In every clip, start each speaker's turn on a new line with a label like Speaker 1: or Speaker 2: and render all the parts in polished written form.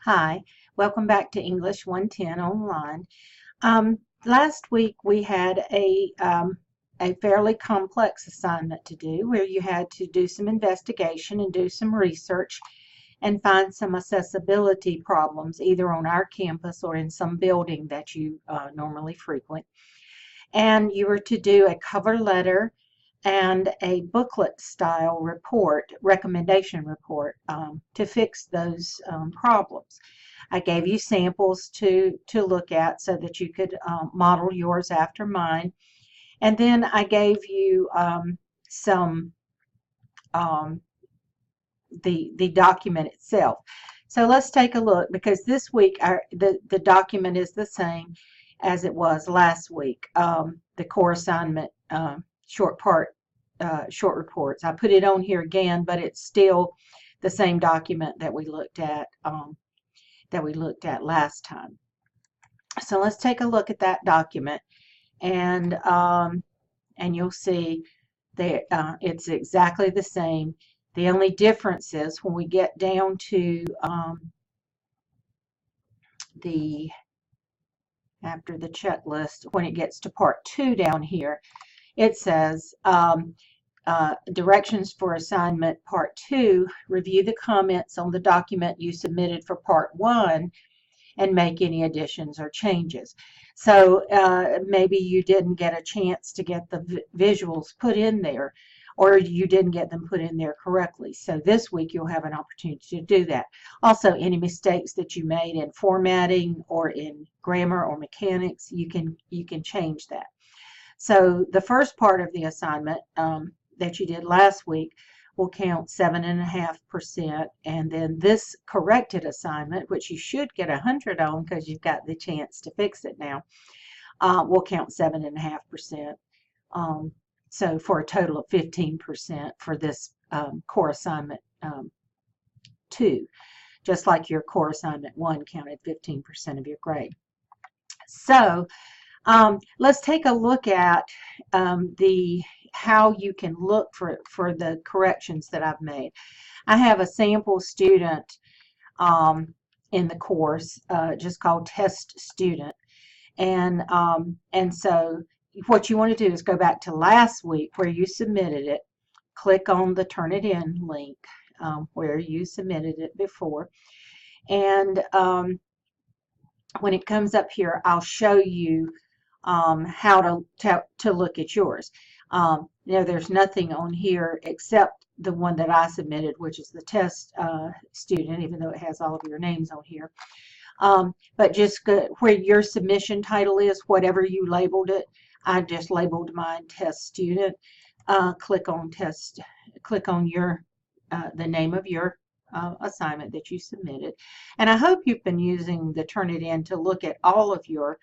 Speaker 1: Hi, welcome back to English 110 Online. Last week we had a fairly complex assignment to do where you had to do some investigation and do some research and find some accessibility problems either on our campus or in some building that you normally frequent. And you were to do a cover letter and a booklet style report, recommendation report, to fix those problems. I gave you samples to look at so that you could model yours after mine. And then I gave you some the document itself. So let's take a look, because this week the document is the same as it was last week. The core assignment short reports. I put it on here again, but it's still the same document that we looked at last time. So let's take a look at that document, and you'll see that it's exactly the same. The only difference is when we get down to after the checklist, when it gets to part 2 down here, it says directions for assignment part 2, review the comments on the document you submitted for part 1 and make any additions or changes. So maybe you didn't get a chance to get the visuals put in there, or you didn't get them put in there correctly. So this week you'll have an opportunity to do that. Also, any mistakes that you made in formatting or in grammar or mechanics, you can change that. So the first part of the assignment that you did last week will count 7.5%, and then this corrected assignment, which you should get 100 on because you've got the chance to fix it now, will count 7.5%. So for a total of 15% for this core assignment 2, just like your core assignment 1 counted 15% of your grade. So let's take a look at how you can look for the corrections that I've made. I have a sample student in the course just called Test Student, and so what you want to do is go back to last week where you submitted it, click on the Turnitin link where you submitted it before, and when it comes up here, I'll show you how to look at yours. There's nothing on here except the one that I submitted, which is the test student, even though it has all of your names on here. But just go where your submission title is, whatever you labeled it. I just labeled mine test student. Click on test. Click on your the name of your assignment that you submitted, and I hope you've been using the Turnitin to look at all of your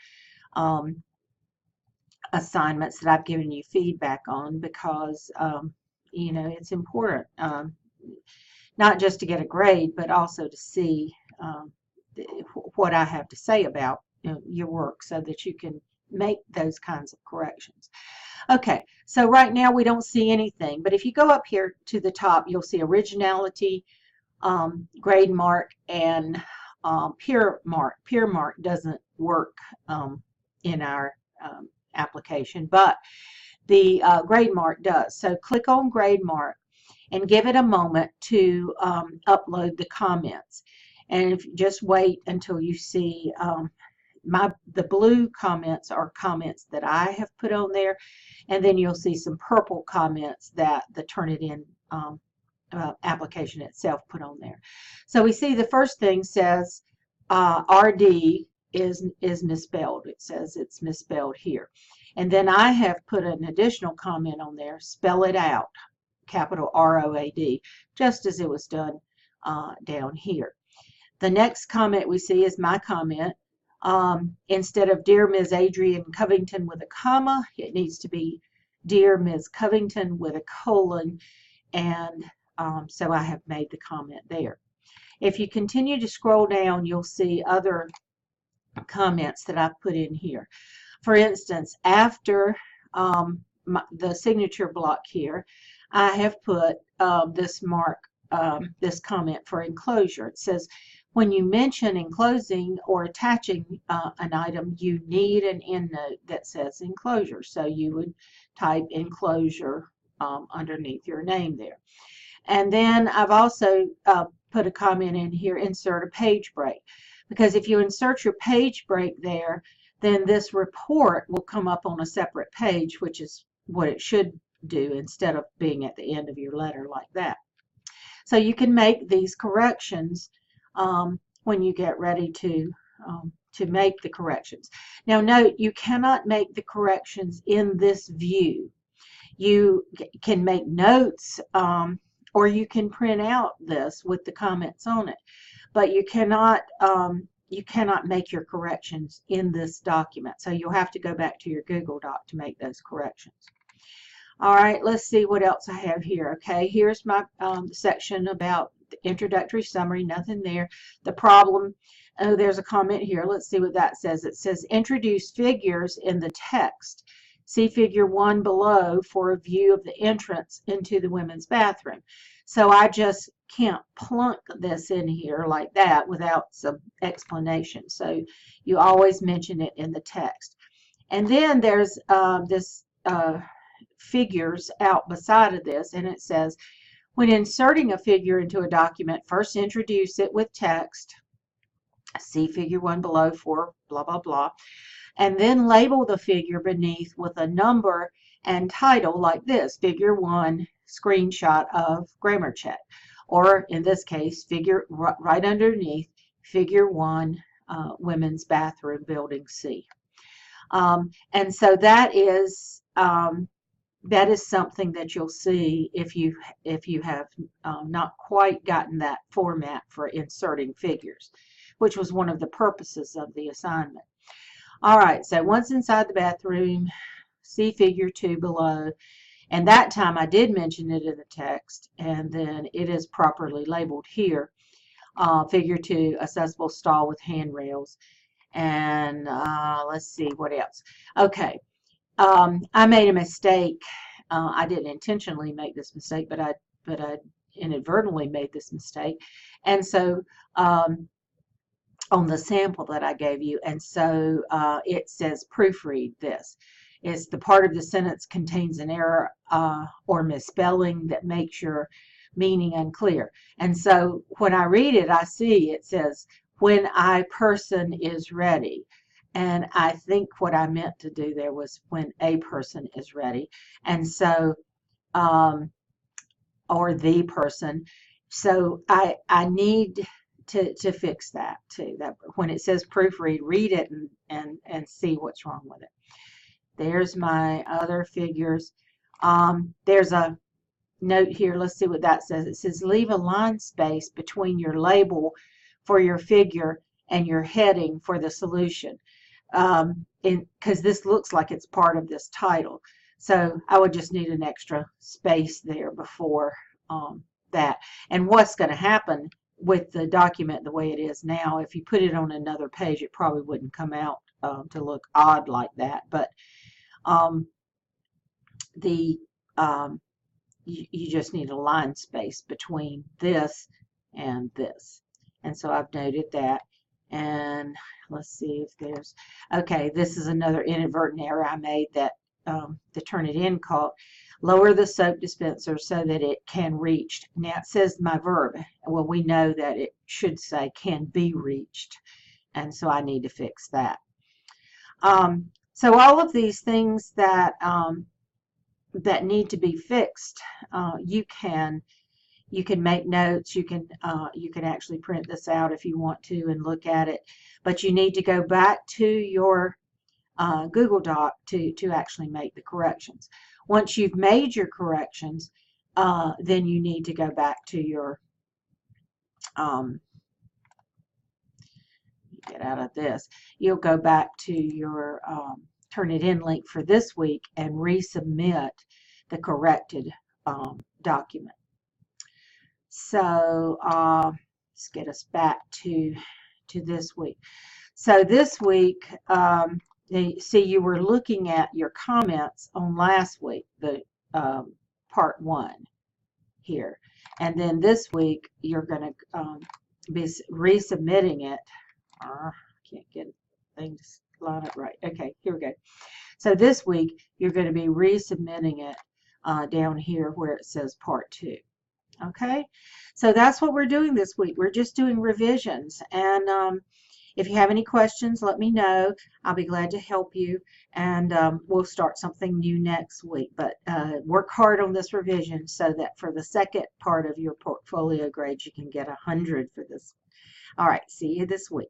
Speaker 1: assignments that I've given you feedback on, because it's important not just to get a grade, but also to see what I have to say about your work, so that you can make those kinds of corrections. Okay, so right now we don't see anything, but if you go up here to the top, you'll see originality, grade mark, and peer mark. Peer mark doesn't work in our application, but the grade mark does. So click on grade mark and give it a moment to upload the comments, and just wait until you see the blue comments are comments that I have put on there, and then you'll see some purple comments that the Turnitin application itself put on there. So we see the first thing says RD is misspelled. It says it's misspelled here. And then I have put an additional comment on there, spell it out, capital ROAD, just as it was done down here. The next comment we see is my comment. Instead of Dear Ms. Adrian Covington with a comma, it needs to be Dear Ms. Covington with a colon, and so I have made the comment there. If you continue to scroll down, you'll see other comments that I've put in here. For instance, after the signature block here, I have put this comment for enclosure. It says, when you mention enclosing or attaching an item, you need an endnote that says enclosure. So you would type enclosure underneath your name there. And then I've also put a comment in here, insert a page break. Because if you insert your page break there, then this report will come up on a separate page, which is what it should do instead of being at the end of your letter like that. So you can make these corrections when you get ready to make the corrections. Now note, you cannot make the corrections in this view. You can make notes or you can print out this with the comments on it, but you cannot make your corrections in this document. So you'll have to go back to your Google Doc to make those corrections. All right, let's see what else I have here. Okay, here's my section about the introductory summary, nothing there. The problem, oh, there's a comment here. Let's see what that says. It says, introduce figures in the text. See figure 1 below for a view of the entrance into the women's bathroom. So I just can't plunk this in here like that without some explanation. So you always mention it in the text. And then there's this figures out beside of this, and it says, when inserting a figure into a document, first introduce it with text. See figure 1 below for blah, blah, blah. And then label the figure beneath with a number and title like this, figure 1, screenshot of grammar check. Or in this case, figure right underneath, figure 1, women's bathroom, building C. And so that is something that you'll see if you have not quite gotten that format for inserting figures, which was one of the purposes of the assignment. All right, so once inside the bathroom, see figure 2 below, and that time I did mention it in the text, and then it is properly labeled here. Figure 2, accessible stall with handrails, and let's see what else. Okay. I made a mistake. I didn't intentionally make this mistake, but I inadvertently made this mistake. And so on the sample that I gave you, and so it says proofread this. It's the part of the sentence contains an error or misspelling that makes your meaning unclear. And so when I read it, I see it says, when I person is ready. And I think what I meant to do there was when a person is ready. And so, or the person. So I need to fix that too. That when it says proofread, read it and see what's wrong with it. There's my other figures. There's a note here. Let's see what that says. It says leave a line space between your label for your figure and your heading for the solution. Because this looks like it's part of this title. So I would just need an extra space there before that. And what's going to happen with the document the way it is now, if you put it on another page, it probably wouldn't come out to look odd like that. But you just need a line space between this and this. And so I've noted that. And let's see if there's, okay, this is another inadvertent error I made that the Turnitin caught. Lower the soap dispenser so that it can reach. Now it says my verb. Well, we know that it should say can be reached. And so I need to fix that. So all of these things that that need to be fixed, you can make notes. You can actually print this out if you want to and look at it, but you need to go back to your Google Doc to actually make the corrections. Once you've made your corrections, then you need to go back to your get out of this. You'll go back to your Turnitin link for this week and resubmit the corrected document. So let's get us back to this week. So this week, see, you were looking at your comments on last week, the part 1 here, and then this week you're going to be resubmitting it. Can't get things line up right. Okay, here we go. So this week, you're going to be resubmitting it down here where it says Part 2. Okay, so that's what we're doing this week. We're just doing revisions. And if you have any questions, let me know. I'll be glad to help you. And we'll start something new next week. But work hard on this revision so that for the second part of your portfolio grades, you can get 100 for this. All right, see you this week.